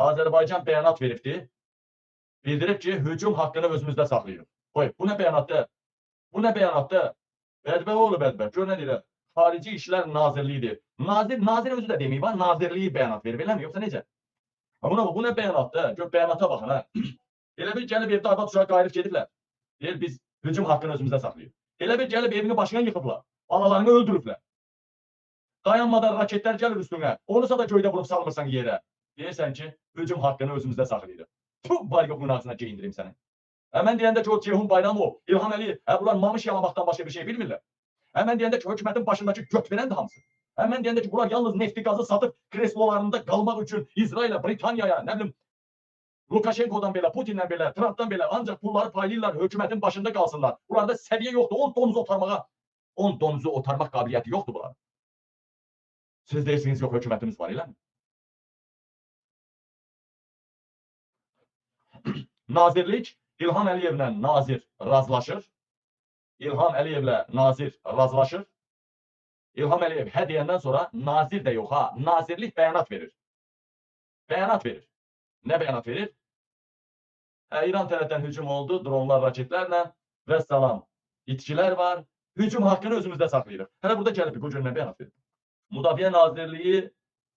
Azərbaycan bəyanat veribdi. Bildirib ki, hücum haqqını özümüzdə saxlayırıq. Qoy, bu nə bəyanatda? Bu nə bəyanatda? Bədbəoğlu bədbə. Gör nə deyirəm. Xarici İşlər Nazirliyidir. Nazir özü də deməyib, nazirliyi bəyanat verib, eləmi? Yoxsa necə? Bu nə bəyanatda? Gör, bəyanata baxın, hə. Elə bir gəlib evdə arvad uşaq qayırıb gediblər. Deyir, biz hücum haqqını özümüzdə saxlayırıq. Elə bir gəlib evini başına yıxıblar. Balalarını öldürüblər. Dayanmadan raketlər gəlir üstünə. Onusa da göydə vurub salmırsan yerə. Deyirsən ki, hücum haqqını özümüzdə saxlayırıq. Tuh, var yox münasına geyindirim səni. Mən deyəndə ki, o Ceyhun Bayramov, İlham Əliyev, bunlar mamış yalamaqdan başqa bir şey bilmirlər. Mən deyəndə ki, hökumətin başındakı göt verəndir hamısı. Mən deyəndə ki, bunlar yalnız nefti qazı satıb kreslolarında qalmaq üçün İsrail'ə, Britanyaya, nə bilim, Lukashenko'dan belə, Putin'dən belə, Trump'dan belə ancaq pulları paylayırlar, hökumətin başında qalsınlar. Bunlarda səviyyə yoxdur, 10 donuzu otarmaq qabiliyyəti yoxdur bunlar. Siz deyirsiniz, yox, hökumətimiz var, eləmi? Nazirlik İlham Əliyevlə nazir razılaşır. İlham Əliyevlə nazir razılaşır. İlham Əliyev hə deyəndən sonra nazir də yox, ha, nazirlik bəyanat verir. Bəyanat verir. Nə bəyanat verir? İran tərəfdən hücum oldu, dronlar, raketlərlə və salam. İtkilər var. Hücum haqqını özümüzdə saxlayırıq. Hələ burada gəlib, bu gün nə bəyanat verir? Müdafiə Nazirliyi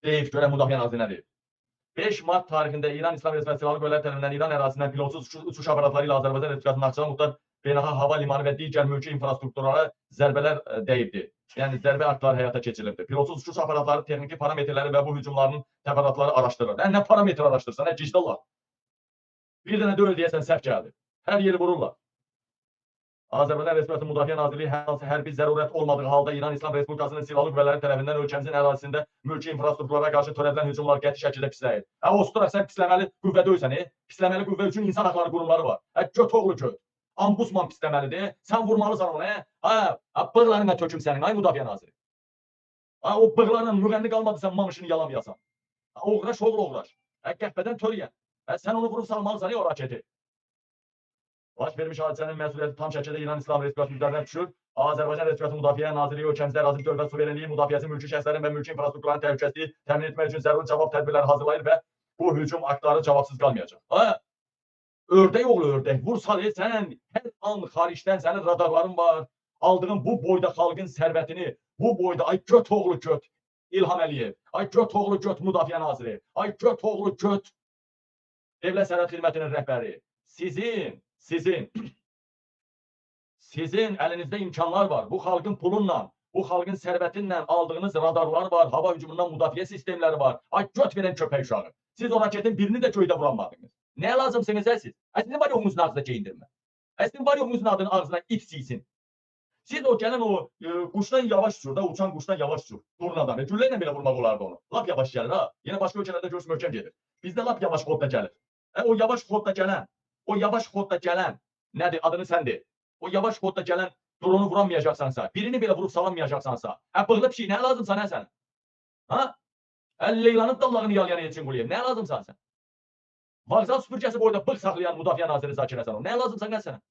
deyib, görə Müdafiə Nazirliyi nə deyib? 5 mart tarixində İran İslam Respublikası Silahlı Qüvvələr tərəfindən İran ərazisindən pilotsuz uçuş aparatları ilə Azərbaycan Respublikasının Naxçıvan Muxtar Beynəlxalq Hava Limanı və digər mülki infrastrukturlara zərbələr dəyibdi. Yəni zərbə aktları həyata keçirilibdi. Pilotsuz uçuş aparatları texniki parametrləri və bu hücumların təfərrüatları araşdırılır. Nə parametr araşdırırsan, nə gicdallar. Bir dənə döyül deyəsən səhv gəldi. Hər yeri vururlar. Azərbaycan Respublikası Müdafiə Nazirliyi hər hansı hərbi zərurət olmadığı halda İran İslam Respublikasının Silahlı Qüvvələri tərəfindən ölkəmizin ərazisində mülki infrastrukturlara qarşı törədilən hücumlar qəti şəkildə pisləyir. Ostura sən pisləməli qüvvə deyilsən, pisləməli qüvvə üçün insan haqları qurumları var. Göt oğlu göt. Ambusman pisləməlidir. Sən vurmalısan ona. Bığlarına töküm sənin, ay Müdafiə Naziri. O bığlarla müğənni qalmadı sən mamışını yalamayasan. Oğraş oğul oğraş. Qəhbədən törəyən. Sən onu vurub salmalısan o raketi. Baş vermiş hadisənin məsuliyyəti tam şəkildə İran İslam Respublikasının üzərinə düşür. Azərbaycan Respublikası Müdafiə Nazirliyi ölkəmizdə ərazi bütöv və suverenliyi müdafiəsi mülki şəxslərin və mülki infrastrukturların təhlükəsizliyi təmin etmək üçün zəruri cavab tədbirləri hazırlayır və bu hücum aktları cavabsız qalmayacaq. Ördək oğlu ördək, vur sal sən hər an xaricdən sənin radarların var. Aldığın bu boyda xalqın sərvətini, bu boyda ay göt oğlu göt İlham Əliyev, ay göt oğlu göt Müdafiə Naziri, ay göt oğlu göt Dövlət Sərhəd Xidmətinin rəhbəri. Sizin əlinizdə imkanlar var. Bu xalqın pulunla, bu xalqın sərvətinlə aldığınız radarlar var, hava hücumundan müdafiə sistemləri var. Ay göt verən köpək uşağı. Siz o raketin birini də göydə vuramadınız. Nə lazımsınız siz? Sizin var yoxunuzun ağzına geyindirmə. Sizin var yoxunuzun ağzına ip siysin. Siz o gələn o quşdan yavaş uçur da, uçan quşdan yavaş uçur. Durnadan. Güllə ilə belə vurmaq olardı onu. Lap yavaş gəlir ha. Yenə başqa ölkələrdə görürsün möhkəm gedir. Bizdə lap yavaş xodda gəlir. O yavaş xodda gələn, nədir, adını sən de. O yavaş xodda gələn dronu vuramayacaqsansa, birini belə vurub salamayacaqsansa, bığlı pişik, nə lazımsan sən? Leylanın dallağını yalayan Elçin Quliyev, nə lazımsan sən? Vağzal süpürgəsi boyda bığ saxlayan Müdafiə Naziri Zakir Həsənov, nə lazımsan sən?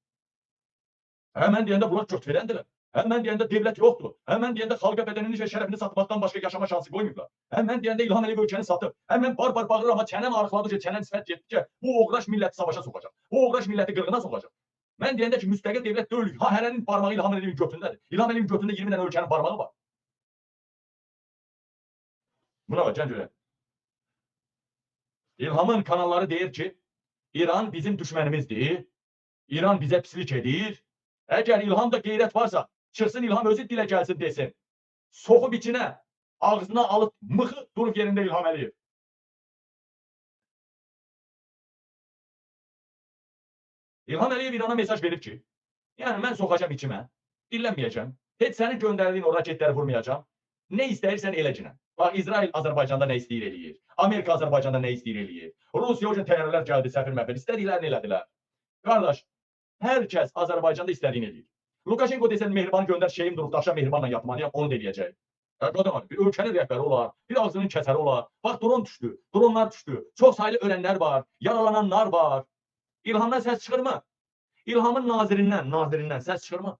Mən deyəndə bunlar göt verəndirlər. Mən deyəndə devlət yoxdur. Mən deyəndə xalqa bədənini və şərəfini satmaqdan başqa yaşama şansı qoymayıblar. Mən deyəndə İlham Əliyev ölkəni satıb. Mən bar-bar bağırır, amma çənəm arıqladıqca, çənəm sifət getdikcə bu oğraş milləti savaşa soxacaq. Bu oğraş milləti qırğına soxacaq. Mən deyəndə ki, müstəqil devlət deyil, hərənin barmağı İlham Əliyevin götündədir. İlham Əliyevin götündə 20 dənə ölkənin barmağı var. Buna bax, gəl görək. İlhamın kanalları deyir ki, İran bizim düşmənimizdir. İran bizə pislik edir. Əgər İlhamda qeyrət varsa, çıxsın İlham özü dilə gəlsin desin. Soxub içinə, ağzına alıb mıxı durub yerində İlham Əliyev. İlham Əliyev İrana mesaj verib ki, yəni mən soxacam içimə, dillənməyəcəm, heç sənin göndərdiyin o raketləri vurmayacam, nə istəyirsən eləcənə. Bax, İsrail Azərbaycanda nə istəyir eləyir, Amerika Azərbaycanda nə istəyir eləyir, Rusiya o gün təyyarələr gəldi, səfir məfir, istədiklərini elədilər. Qardaş, hər kəs Azərbaycanda istədiyini eləyir. Lukashenko desən, Mehribanı göndər, şeyim durub, daşa Mehribanla yatmalıyam, onu da eləyəcək. Bir ölkənin rəhbəri olar, bir ağzının kəsəri olar. Bax, dron düşdü, dronlar düşdü, çox saylı ölənlər var, yaralananlar var. İlhamdan səs çıxır mı? İlhamın nazirindən səs çıxır mı?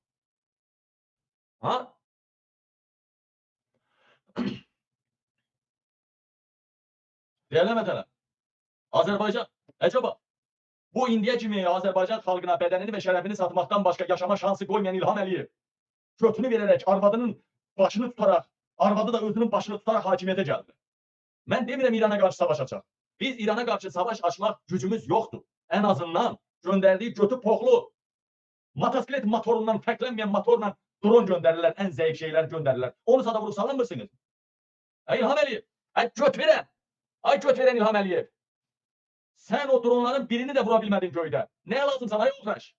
Dəyərli vətəndaşlar, Azərbaycan, əcəba, bu indiyə kimi Azərbaycan xalqına bədənini və şərəfini satmaqdan başqa yaşama şansı qoymayan İlham Əliyev, götünü verərək, arvadının başını tutaraq, arvadı da özünün başını tutaraq hakimiyyətə gəldi. Mən demirəm İrana qarşı savaş açaq. Biz İrana qarşı savaş açmaq gücümüz yoxdur. Ən azından göndərdiyi götü poxlu, motosiklet motorundan fərqlənməyən motorla dron göndərirlər, ən zəif şeylər göndərirlər. Onu sada vurub salınmırsınız. İlham Əliyev, göt verən, göt verən İlham Əliyev. Sən o dronların birini də vura bilmədin göydə. Nəyə lazım sana yoldaş?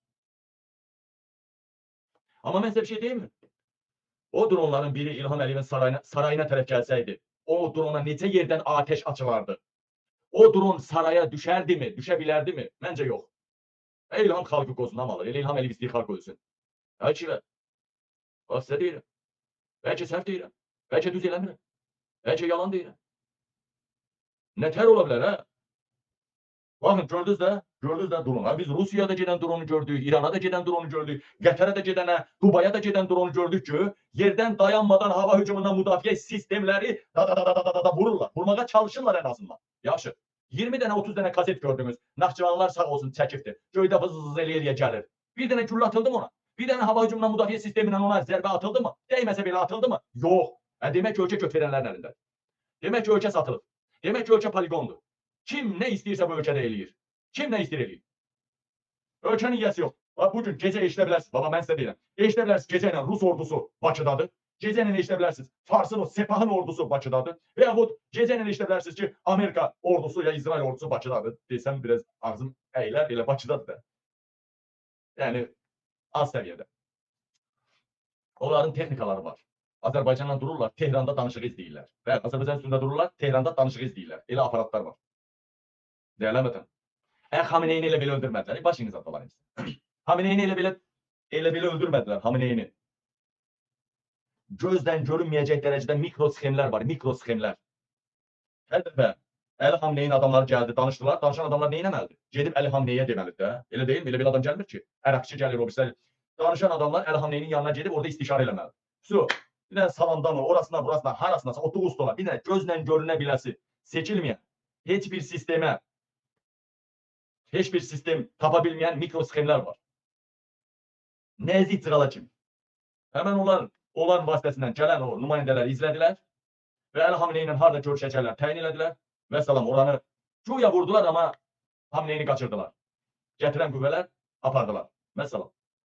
Amma mən sizə bir şey deyim mi? O dronların biri İlham Əliyevin sarayına tərəf gəlsəydi, o drona necə yerdən ateş açılardı? O dron saraya düşərdimi, düşə bilərdimi? Məncə yox. İlham xalqı qozunamalı. Elə İlham Əliyev istəyir xalq ölsün. Bəlkə və. O sizə deyirəm. Bəlkə səhv deyirəm. Bəlkə düz eləmirəm. Bəlkə yalan deyirəm. Nətər ola bilər, hə? Baxın, gördünüz də dronu. Biz Rusiyada gedən dronu gördük, İrana da gedən dronu gördük, Qətərə də gedənə, Dubaya da gedən dronu gördük ki, yerdən dayanmadan hava hücumundan müdafiə sistemləri vururlar. Vurmağa çalışırlar ən azından. Yaxşı. 20 dənə, 30 dənə kaset gördünüz. Naxçıvanlar sağ olsun çəkibdir. Göydə vız eləyə gəlir. Bir dənə güllə atıldı mı ona? Bir dənə hava hücumundan müdafiə sistemindən ona zərbə atıldı mı? Dəyməsə belə atıldı mı? Yox. Demək ki, ölkə göt verənlərin əlində. Demək ki, ölkə satılıb. Demək ki, ölkə poligondur. Kim nə istəyirsə bu ölkədə eləyir. Kim nə istəyir eləyir. Ölkənin yiyəsi yox. Bugün gecə eşidə bilərsiniz. Baba, mən sizə deyirəm. Eşidə bilərsiniz gecə ilə Rus ordusu Bakıdadır. Gecə ilə eşidə bilərsiniz Farsın o Sepahın ordusu Bakıdadır. Və yaxud gecə ilə eşidə bilərsiniz ki, Amerika ordusu ya İsrail ordusu Bakıdadır. Desəm biraz ağzım əyilər, elə Bakıdadır da. Yəni, az səviyyədə. Onların texnikaları var. Azərbaycanla dururlar, Tehranda danışığı izləyirlər. Və Azərbaycan üstündə dururlar, Tehranda danışığı izləyirlər. Elə aparatlar var. Değerli vətən. Xameneyini elə belə öldürmədilər. Başınıza dolayım. Xameneyini elə belə öldürmədilər. Xameneyini. Gözdən görünməyəcək dərəcədə mikro sxemlər var. Mikro sxemlər. Hər dəfə Əli Xameneyin adamları gəldi, danışdılar. Danışan adamlar nə etməlidir? Gedib Əli Xameneyə deməlidir də. Elə deyil mi? Elə bir adam gəlmir ki. Ərəbçi gəlir, o birisi. Danışan adamlar Əli Xameneyin yanına gedib orada istişarə eləməlidir. Bir dənə salamdan o, orasına, burasına, harasına, 30 dolar, bir dənə gözlə görünə biləsi, seçilməyən, heç bir sistemə, heç bir sistem tapa bilməyən mikro sxemlər var. Nəzik cığala kimi. Həmən onların vasitəsindən gələn o nümayəndələri izlədilər və Əli Xameneyi ilə harada görüşəcəklər təyin elədilər və salam, oranı güya vurdular, amma Xameneyini qaçırdılar. Gətirən qüvvələr apardılar. Məsələn.